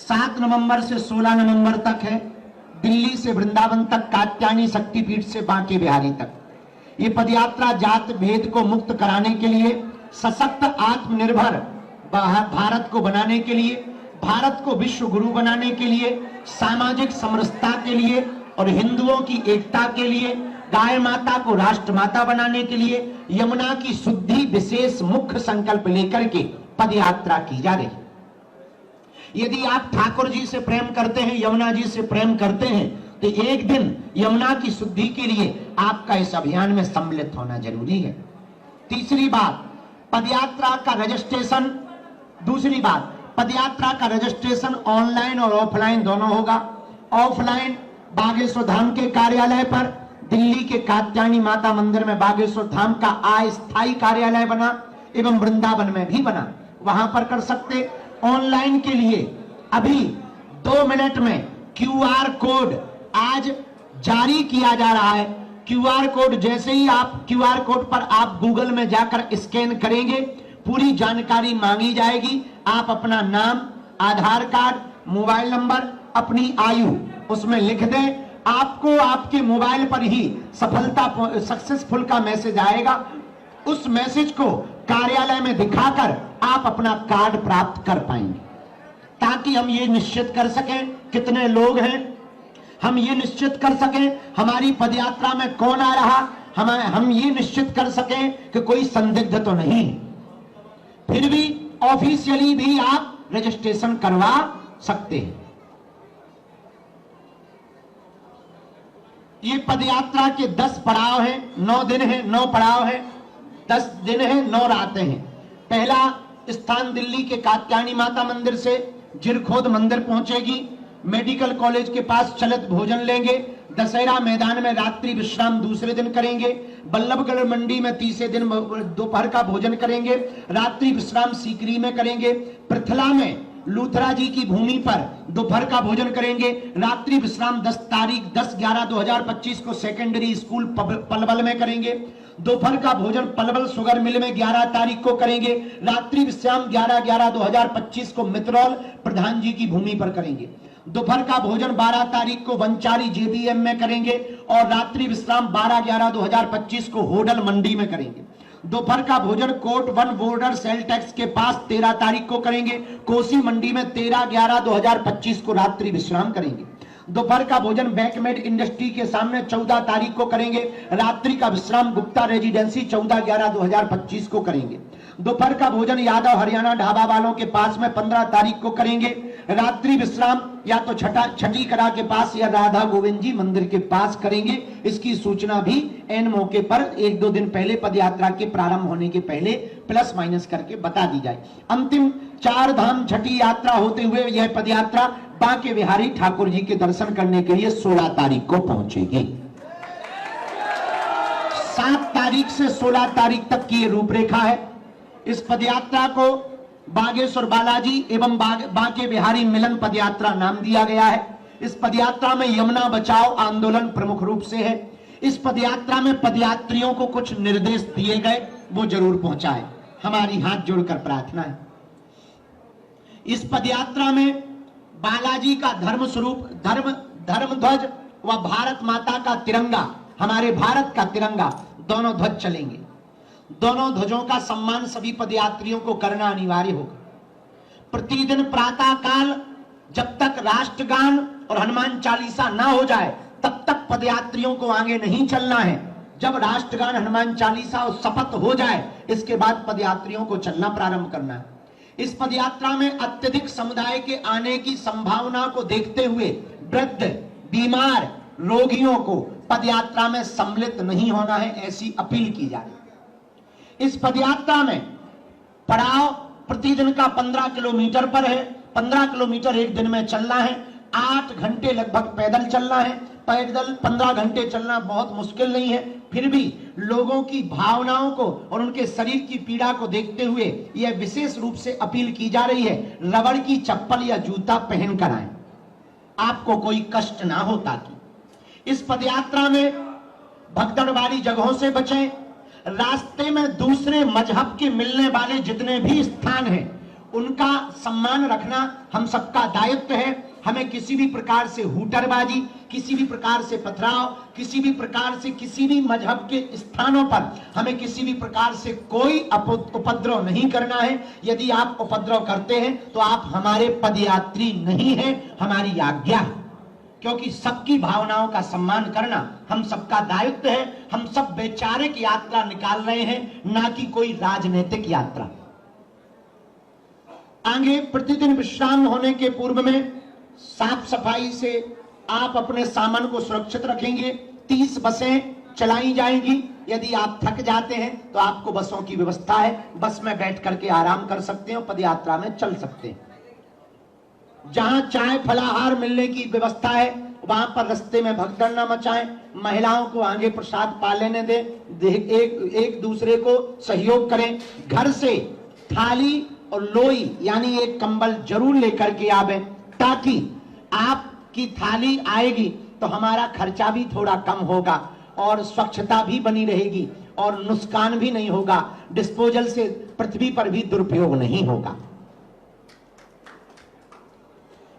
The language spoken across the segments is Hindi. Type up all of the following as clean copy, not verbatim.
7 नवंबर से 16 नवंबर तक है। दिल्ली से वृंदावन तक, कात्यायनी शक्तिपीठ से बांके बिहारी तक। ये पदयात्रा जात भेद को मुक्त कराने के लिए, सशक्त आत्मनिर्भर भारत को बनाने के लिए, भारत को विश्व गुरु बनाने के लिए, सामाजिक समरसता के लिए और हिंदुओं की एकता के लिए, गाय माता को राष्ट्र माता बनाने के लिए यमुना की शुद्धि विशेष मुख्य संकल्प लेकर के पदयात्रा की जा रही है। यदि आप ठाकुर जी से प्रेम करते हैं, यमुना जी से प्रेम करते हैं, तो एक दिन यमुना की शुद्धि के लिए आपका इस अभियान में सम्मिलित होना जरूरी है। तीसरी बात, पदयात्रा का रजिस्ट्रेशन। दूसरी बात, पदयात्रा का रजिस्ट्रेशन ऑनलाइन और ऑफलाइन दोनों होगा। ऑफलाइन बागेश्वर धाम के कार्यालय पर, दिल्ली के कात्यायनी माता मंदिर में बागेश्वर धाम का अस्थायी कार्यालय बना एवं वृंदावन में भी बना, वहां पर कर सकते। ऑनलाइन के लिए अभी 2 मिनट में क्यूआर कोड आज जारी किया जा रहा है। क्यूआर कोड जैसे ही आप क्यूआर कोड पर आप गूगल में जाकर स्कैन करेंगे, पूरी जानकारी मांगी जाएगी। आप अपना नाम, आधार कार्ड, मोबाइल नंबर, अपनी आयु उसमें लिख दें। आपको आपके मोबाइल पर ही सक्सेसफुल का मैसेज आएगा। उस मैसेज को कार्यालय में दिखाकर आप अपना कार्ड प्राप्त कर पाएंगे, ताकि हम ये निश्चित कर सकें कितने लोग हैं, हम ये निश्चित कर सकें हमारी पदयात्रा में कौन आ रहा, हम ये निश्चित कर सकें कि कोई संदिग्ध तो नहीं है। फिर भी ऑफिशियली भी आप रजिस्ट्रेशन करवा सकते हैं। ये पदयात्रा के 10 पड़ाव हैं, 9 दिन हैं, 9 पड़ाव हैं, 10 दिन हैं, 9 रातें हैं। पहला स्थान दिल्ली के कात्यायनी माता मंदिर से जिरखोद मंदिर पहुंचेगी, मेडिकल कॉलेज के पास चलित भोजन लेंगे, दशहरा मैदान में रात्रि विश्राम दूसरे दिन करेंगे, बल्लभगढ़ मंडी में तीसरे दिन दोपहर का भोजन करेंगे, रात्रि विश्राम सीकरी में करेंगे, पृथला में लूथरा जी की भूमि पर दोपहर का भोजन करेंगे, रात्रि विश्राम 10/11/2025 को सेकेंडरी स्कूल पलवल में करेंगे, दोपहर का भोजन पलवल शुगर मिल में 11 तारीख को करेंगे, रात्रि विश्राम 11/11/2025 को मित्रौल प्रधान जी की भूमि पर करेंगे, दोपहर का भोजन 12 तारीख को वंचारी जेबीएम में करेंगे और रात्रि विश्राम 12/11/2025 को होडल मंडी में करेंगे। दोपहर का भोजन कोर्ट 1 बॉर्डर सेल टैक्स के पास 13 तारीख को करेंगे, कोसी मंडी में 13/11/2025 को रात्रि विश्राम करेंगे। दोपहर का भोजन बैकमेड इंडस्ट्री के सामने 14 तारीख को करेंगे, रात्रि का विश्राम गुप्ता रेजिडेंसी 14/11/2025 को करेंगे। दोपहर का भोजन यादव हरियाणा ढाबा वालों के पास में 15 तारीख को करेंगे, रात्रि विश्राम या तो छठी कला के पास या राधा गोविंद जी मंदिर के पास करेंगे। इसकी सूचना भी एन मौके पर 1-2 दिन पहले पदयात्रा के प्रारंभ होने के पहले प्लस माइनस करके बता दी जाए। अंतिम 4 धाम छठी यात्रा होते हुए यह पदयात्रा बांके बिहारी ठाकुर जी के दर्शन करने के लिए 16 तारीख को पहुंचेगी। 7 तारीख से 16 तारीख तक की रूपरेखा है। इस पदयात्रा को बागेश्वर बालाजी एवं बांके बिहारी मिलन पदयात्रा नाम दिया गया है। इस पदयात्रा में यमुना बचाओ आंदोलन प्रमुख रूप से है। इस पदयात्रा में पदयात्रियों को कुछ निर्देश दिए गए, वो जरूर पहुंचाए, हमारी हाथ जोड़कर प्रार्थना है। इस पदयात्रा में बालाजी का धर्म स्वरूप धर्म ध्वज व भारत माता का तिरंगा, हमारे भारत का तिरंगा, दोनों ध्वज चलेंगे। दोनों ध्वजों का सम्मान सभी पदयात्रियों को करना अनिवार्य होगा। प्रतिदिन प्रातः काल जब तक राष्ट्रगान और हनुमान चालीसा ना हो जाए तब तक पदयात्रियों को आगे नहीं चलना है। जब राष्ट्रगान, हनुमान चालीसा और शपथ हो जाए इसके बाद पदयात्रियों को चलना प्रारंभ करना है। इस पदयात्रा में अत्यधिक समुदाय के आने की संभावना को देखते हुए वृद्ध, बीमार, रोगियों को पदयात्रा में सम्मिलित नहीं होना है, ऐसी अपील की जा रही है। इस पदयात्रा में पड़ाव प्रतिदिन का 15 किलोमीटर पर है। 15 किलोमीटर एक दिन में चलना है। 8 घंटे लगभग पैदल चलना है। पैदल 15 घंटे चलना बहुत मुश्किल नहीं है, फिर भी लोगों की भावनाओं को और उनके शरीर की पीड़ा को देखते हुए यह विशेष रूप से अपील की जा रही है, रबड़ की चप्पल या जूता पहनकर आए, आपको कोई कष्ट ना हो। ताकि इस पदयात्रा में भगदड़ वाली जगहों से बचें। रास्ते में दूसरे मजहब के मिलने वाले जितने भी स्थान हैं उनका सम्मान रखना हम सबका दायित्व है। हमें किसी भी प्रकार से हुटरबाजी, किसी भी प्रकार से पथराव, किसी भी प्रकार से किसी भी मजहब के स्थानों पर हमें किसी भी प्रकार से कोई उपद्रव नहीं करना है। यदि आप उपद्रव करते हैं तो आप हमारे पदयात्री नहीं हैं, हमारी आज्ञा है। क्योंकि सबकी भावनाओं का सम्मान करना हम सबका दायित्व है। हम सब वैचारिक यात्रा निकाल रहे हैं, ना कि कोई राजनीतिक यात्रा। आगे प्रतिदिन विश्राम होने के पूर्व में साफ सफाई से आप अपने सामान को सुरक्षित रखेंगे। 30 बसें चलाई जाएंगी। यदि आप थक जाते हैं तो आपको बसों की व्यवस्था है, बस में बैठ करके आराम कर सकते हैं, पदयात्रा में चल सकते हैं। जहां चाय फलाहार मिलने की व्यवस्था है वहां पर रास्ते में भगदड़ न मचाएं। महिलाओं को आगे प्रसाद पा लेने दें, एक दूसरे को सहयोग करें। घर से थाली और लोई यानी एक कंबल जरूर लेकर के आवे, ताकि आपकी थाली आएगी तो हमारा खर्चा भी थोड़ा कम होगा और स्वच्छता भी बनी रहेगी और नुकसान भी नहीं होगा। डिस्पोजल से पृथ्वी पर भी दुरुपयोग नहीं होगा।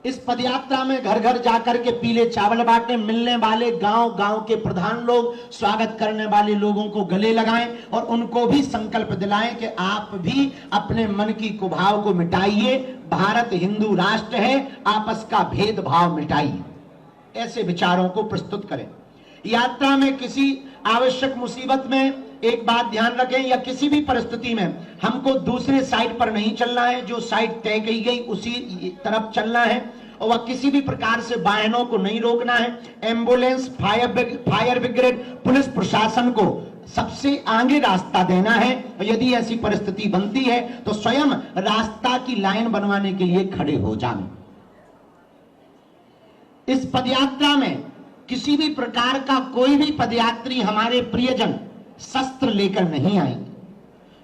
इस पदयात्रा में घर घर जाकर के पीले चावल बांटे, मिलने वाले गांव गांव के प्रधान लोग स्वागत करने वाले लोगों को गले लगाएं और उनको भी संकल्प दिलाएं कि आप भी अपने मन की कुभाव को मिटाइए। भारत हिंदू राष्ट्र है, आपस का भेदभाव मिटाइए। ऐसे विचारों को प्रस्तुत करें। यात्रा में किसी आवश्यक मुसीबत में एक बात ध्यान रखें, या किसी भी परिस्थिति में हमको दूसरे साइड पर नहीं चलना है। जो साइड तय की गई उसी तरफ चलना है और वह किसी भी प्रकार से वाहनों को नहीं रोकना है। एम्बुलेंस, फायर ब्रिगेड, पुलिस प्रशासन को सबसे आगे रास्ता देना है। और यदि ऐसी परिस्थिति बनती है तो स्वयं रास्ता की लाइन बनवाने के लिए खड़े हो जाना। इस पदयात्रा में किसी भी प्रकार का कोई भी पदयात्री, हमारे प्रियजन शस्त्र लेकर नहीं आएंगे,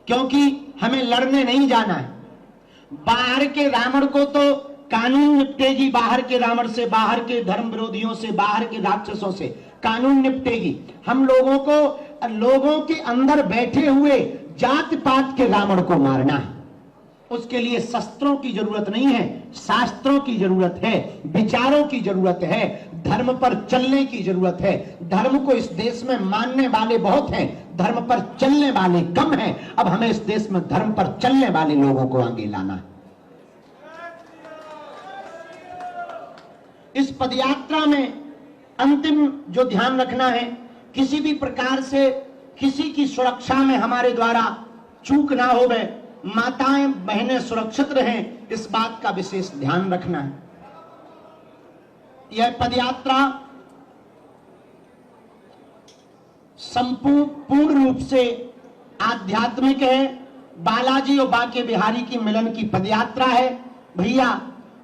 क्योंकि हमें लड़ने नहीं जाना है। बाहर के रावण को तो कानून निपटेगी, बाहर के रावण से, बाहर के धर्म विरोधियों से, बाहर के राक्षसों से कानून निपटेगी। हम लोगों को लोगों के अंदर बैठे हुए जात पात के रावण को मारना है। उसके लिए शस्त्रों की जरूरत नहीं है, शास्त्रों की जरूरत है, विचारों की जरूरत है, धर्म पर चलने की जरूरत है। धर्म को इस देश में मानने वाले बहुत हैं, धर्म पर चलने वाले कम हैं। अब हमें इस देश में धर्म पर चलने वाले लोगों को आगे लाना है। इस पदयात्रा में अंतिम जो ध्यान रखना है, किसी भी प्रकार से किसी की सुरक्षा में हमारे द्वारा चूक ना होवे, माताएं बहनें सुरक्षित रहें, इस बात का विशेष ध्यान रखना है। यह पदयात्रा संपूर्ण रूप से आध्यात्मिक है। बालाजी और बांके बिहारी की मिलन की पदयात्रा है भैया,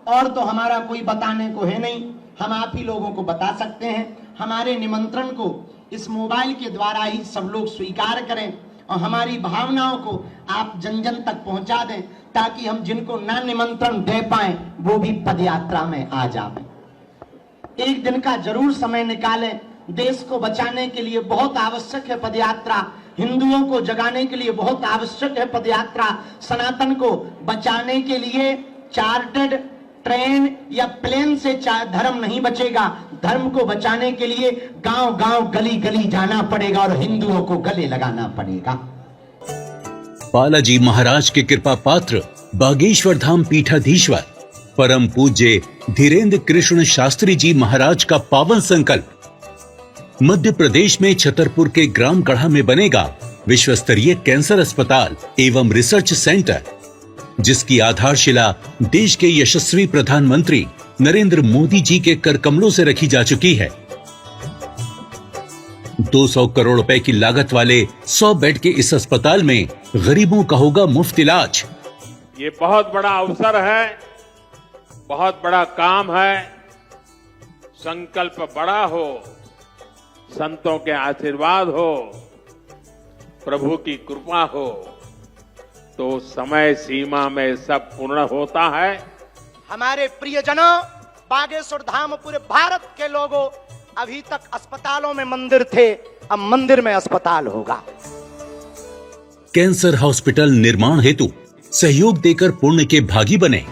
और तो हमारा कोई बताने को है नहीं, हम आप ही लोगों को बता सकते हैं। हमारे निमंत्रण को इस मोबाइल के द्वारा ही सब लोग स्वीकार करें और हमारी भावनाओं को आप जन जन तक पहुंचा दें, ताकि हम जिनको ना निमंत्रण दे पाए वो भी पदयात्रा में आ जाएं। एक दिन का जरूर समय निकालें। देश को बचाने के लिए बहुत आवश्यक है पदयात्रा, हिंदुओं को जगाने के लिए बहुत आवश्यक है पदयात्रा। सनातन को बचाने के लिए चार्टर्ड ट्रेन या प्लेन से धर्म नहीं बचेगा। धर्म को बचाने के लिए गांव गांव गली गली जाना पड़ेगा और हिंदुओं को गले लगाना पड़ेगा। बालाजी महाराज के कृपा पात्र बागेश्वर धाम पीठाधीश्वर परम पूज्य धीरेन्द्र कृष्ण शास्त्री जी महाराज का पावन संकल्प। मध्य प्रदेश में छतरपुर के ग्राम गढ़ा में बनेगा विश्व स्तरीय कैंसर अस्पताल एवं रिसर्च सेंटर, जिसकी आधारशिला देश के यशस्वी प्रधानमंत्री नरेंद्र मोदी जी के कर कमलों से रखी जा चुकी है। 200 करोड़ रुपए की लागत वाले 100 बेड के इस अस्पताल में गरीबों का होगा मुफ्त इलाज। ये बहुत बड़ा अवसर है, बहुत बड़ा काम है। संकल्प बड़ा हो, संतों के आशीर्वाद हो, प्रभु की कृपा हो, तो समय सीमा में सब पूर्ण होता है। हमारे प्रियजनों, बागेश्वर धाम पूरे भारत के लोगों, अभी तक अस्पतालों में मंदिर थे, अब मंदिर में अस्पताल होगा। कैंसर हॉस्पिटल निर्माण हेतु सहयोग देकर पुण्य के भागी बने।